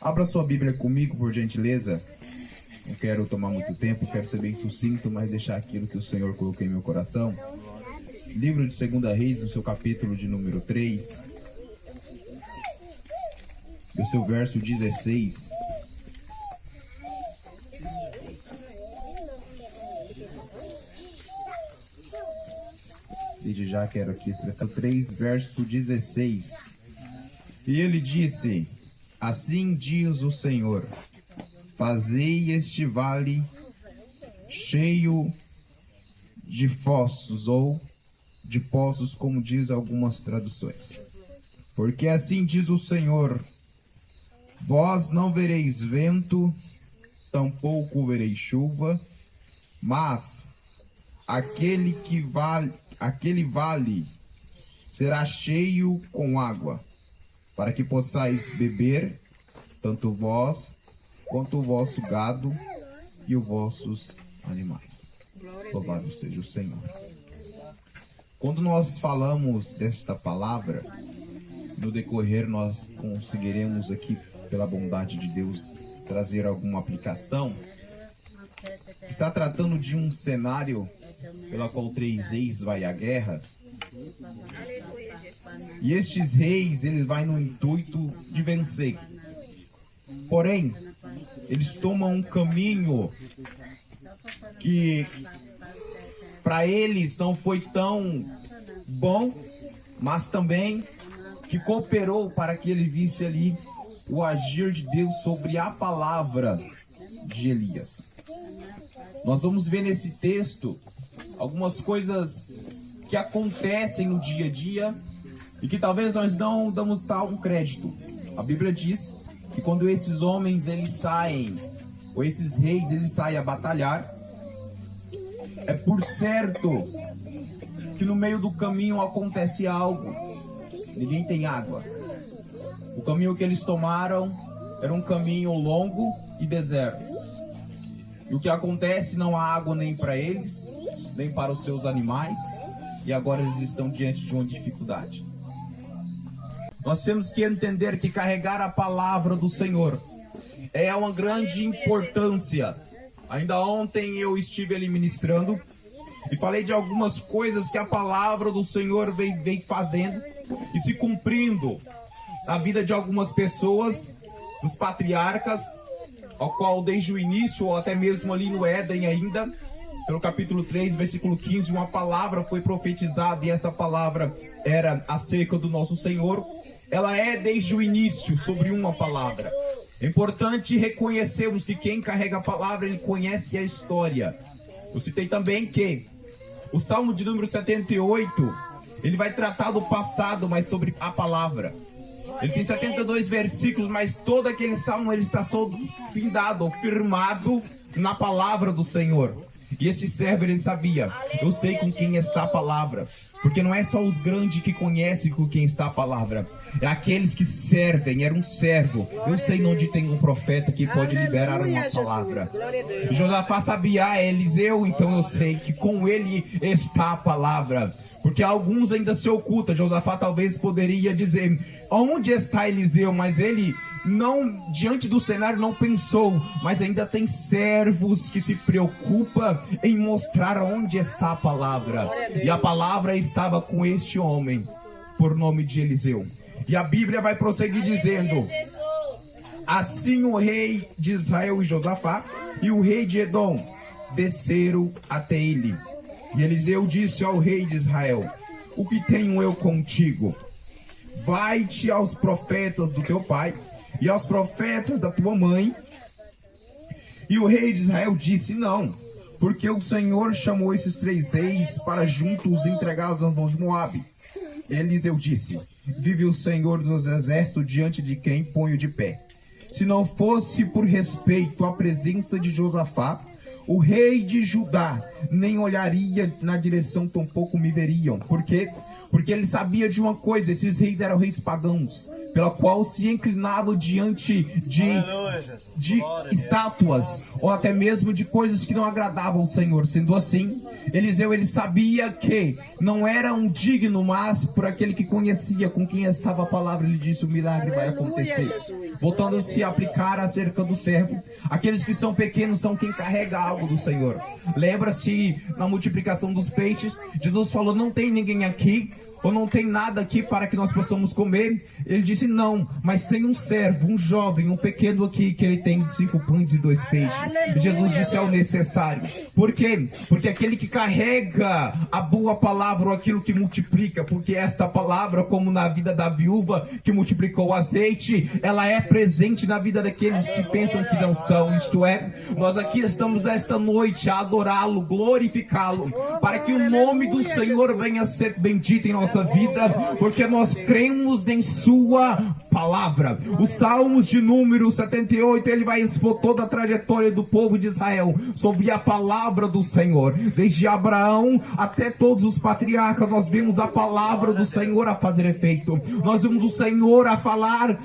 Abra sua Bíblia comigo, por gentileza. Não quero tomar muito tempo, quero ser bem sucinto, mas deixar aquilo que o Senhor colocou em meu coração. Livro de 2 Reis, no seu capítulo de número 3, do seu verso 16. Desde já quero aqui expressar 3, verso 16. E ele disse: assim diz o Senhor, fazei este vale cheio de fossos, ou de poços, como diz algumas traduções. Porque assim diz o Senhor, vós não vereis vento, tampouco vereis chuva, mas aquele vale será cheio com água, para que possais beber, tanto vós, quanto o vosso gado e os vossos animais. Louvado seja o Senhor. Quando nós falamos desta palavra, no decorrer nós conseguiremos aqui, pela bondade de Deus, trazer alguma aplicação. Está tratando de um cenário pela qual 3 reis vai à guerra. E estes reis, eles vão no intuito de vencer. Porém, eles tomam um caminho que para eles não foi tão bom, mas também que cooperou para que ele visse ali o agir de Deus sobre a palavra de Elias. Nós vamos ver nesse texto algumas coisas que acontecem no dia a dia e que talvez nós não damos tal crédito. A Bíblia diz que quando esses homens eles saem, ou esses reis eles saem a batalhar, é por certo que no meio do caminho acontece algo. Ninguém tem água. O caminho que eles tomaram era um caminho longo e deserto. E o que acontece, não há água nem para eles, nem para os seus animais, e agora eles estão diante de uma dificuldade. Nós temos que entender que carregar a palavra do Senhor é uma grande importância. Ainda ontem eu estive ali ministrando e falei de algumas coisas que a palavra do Senhor vem fazendo e se cumprindo na vida de algumas pessoas, dos patriarcas, ao qual desde o início, ou até mesmo ali no Éden ainda, pelo capítulo 3, versículo 15, uma palavra foi profetizada, e esta palavra era acerca do nosso Senhor. Ela é desde o início sobre uma palavra. É importante reconhecermos que quem carrega a palavra, ele conhece a história. Eu citei também que o Salmo de número 78, ele vai tratar do passado, mas sobre a palavra. Ele tem 72 versículos, mas todo aquele salmo ele está findado, firmado na palavra do Senhor. E esse servo ele sabia, eu sei com quem está a palavra. Porque não é só os grandes que conhecem com quem está a palavra. É aqueles que servem, era um servo. Eu sei onde tem um profeta que pode liberar uma palavra. E Josafá sabia, Eliseu, então eu sei que com ele está a palavra. Porque alguns ainda se ocultam. Josafá talvez poderia dizer, onde está Eliseu? Mas ele não, diante do cenário, não pensou. Mas ainda tem servos que se preocupam em mostrar onde está a palavra. E a palavra estava com este homem, por nome de Eliseu. E a Bíblia vai prosseguir dizendo, assim o rei de Israel e Josafá e o rei de Edom desceram até ele. E Eliseu disse ao rei de Israel, o que tenho eu contigo? Vai-te aos profetas do teu pai e aos profetas da tua mãe. E o rei de Israel disse, não, porque o Senhor chamou esses 3 reis para juntos entregá-los às mãos de Moabe. Eliseu disse, vive o Senhor dos exércitos diante de quem ponho de pé. Se não fosse por respeito à presença de Josafá, o rei de Judá nem olharia na direção, tampouco me veriam. Por quê? Porque ele sabia de uma coisa, esses reis eram reis pagãos. pela qual se inclinavam diante de estátuas, ou até mesmo de coisas que não agradavam ao Senhor. Sendo assim, Eliseu, ele sabia que não era um digno, mas por aquele que conhecia com quem estava a palavra, ele disse: o milagre vai acontecer. Voltando-se a aplicar acerca do servo, aqueles que são pequenos são quem carrega algo do Senhor. Lembra-se, na multiplicação dos peixes, Jesus falou: não tem ninguém aqui, ou não tem nada aqui para que nós possamos comer? Ele disse: não, mas tem um servo, um jovem, um pequeno aqui, que ele tem 5 pães e 2 peixes. E Jesus disse: é o necessário. Por quê? Porque aquele que carrega a boa palavra, ou aquilo que multiplica, porque esta palavra, como na vida da viúva que multiplicou o azeite, ela é presente na vida daqueles que pensam que não são. Isto é, nós aqui estamos esta noite a adorá-lo, glorificá-lo, para que o nome do Senhor venha a ser bendito em nossa vida, porque nós cremos em sua palavra. Os Salmos de número 78, ele vai expor toda a trajetória do povo de Israel sobre a palavra do Senhor. Desde Abraão até todos os patriarcas, nós vemos a palavra do Senhor a fazer efeito. Nós vemos o Senhor a falar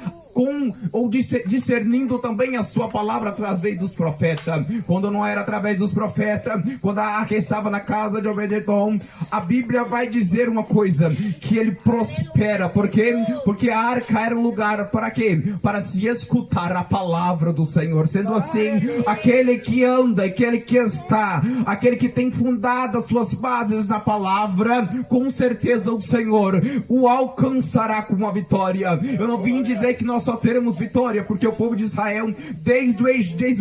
discernindo também a sua palavra através dos profetas. Quando não era através dos profetas, quando a arca estava na casa de Obed-edom, a Bíblia vai dizer uma coisa, que ele prospera. Por quê? Porque a arca era um lugar para quê? Para se escutar a palavra do Senhor. Sendo assim, aquele que anda, aquele que está, aquele que tem fundado as suas bases na palavra, com certeza o Senhor o alcançará com uma vitória. Eu não vim dizer que nós só teremos vitória, porque o povo de Israel, desde o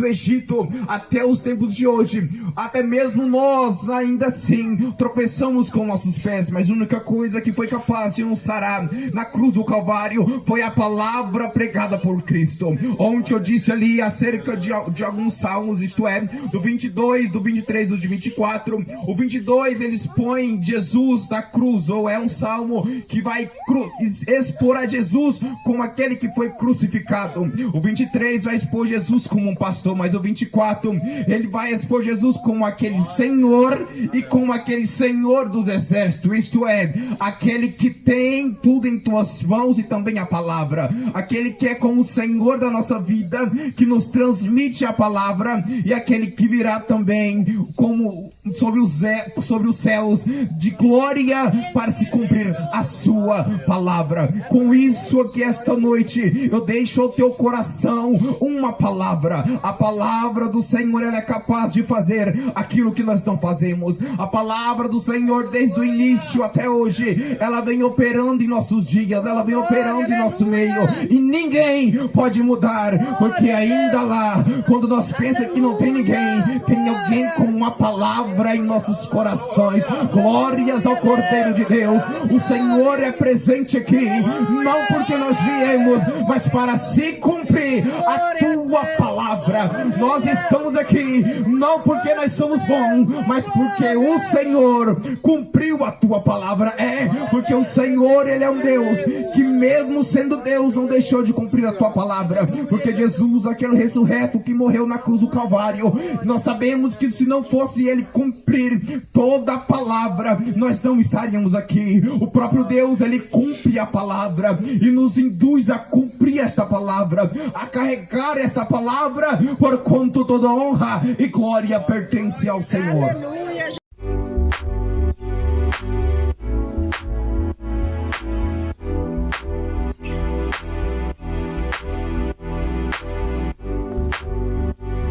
Egito até os tempos de hoje, até mesmo nós ainda assim tropeçamos com nossos pés, mas a única coisa que foi capaz de nos sarar na cruz do Calvário foi a palavra pregada por Cristo. Ontem eu disse ali acerca de alguns salmos, isto é, do 22, do 23, do 24. O 22 eles põem Jesus na cruz, ou é um salmo que vai expor a Jesus como aquele que foi crucificado. O 23 vai expor Jesus como um pastor, mas o 24 ele vai expor Jesus como aquele Senhor e como aquele Senhor dos exércitos, isto é, aquele que tem tudo em tuas mãos e também a palavra, aquele que é como o Senhor da nossa vida, que nos transmite a palavra, e aquele que virá também como sobre os céus de glória para se cumprir a sua palavra. Com isso aqui esta noite eu deixo ao teu coração uma palavra. A palavra do Senhor, ela é capaz de fazer aquilo que nós não fazemos. A palavra do Senhor, desde o início até hoje, ela vem operando em nossos dias, ela vem operando em nosso meio, e ninguém pode mudar, porque ainda lá, quando nós pensamos que não tem ninguém, tem alguém com uma palavra em nossos corações. Glórias ao Cordeiro de Deus. O Senhor é presente aqui, não porque nós viemos, mas para se cumprir a tua palavra. Nós estamos aqui não porque nós somos bons, mas porque o Senhor cumpriu a tua palavra. Porque o Senhor, ele é um Deus que, mesmo sendo Deus, não deixou de cumprir a tua palavra. Porque Jesus, aquele ressurreto que morreu na cruz do Calvário, nós sabemos que se não fosse ele cumprir toda a palavra, nós não estaríamos aqui. O próprio Deus, ele cumpre a palavra e nos induz a cumprir esta palavra, a carregar esta palavra, porquanto toda honra e glória pertence ao Senhor.